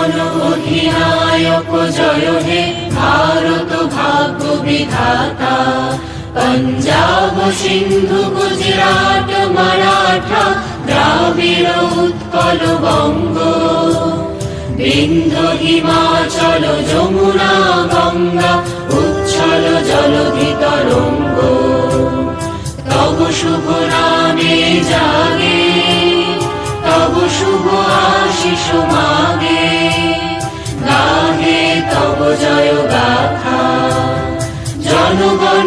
জন অধিনায়ক জয় হে ভারত ভাগ্য বিধাতা। পঞ্জাব সিন্ধু গুজরাট মারাঠা দ্রাবিড় উৎকল বঙ্গ, বিন্ধ্য হিমাচল যমুনা গঙ্গা উচ্ছল জলধি তরঙ্গ। তব শুভ নামে জাগে, তব শুভ আশিস মাগে, গাহে তব জয় গাথা। জনগণ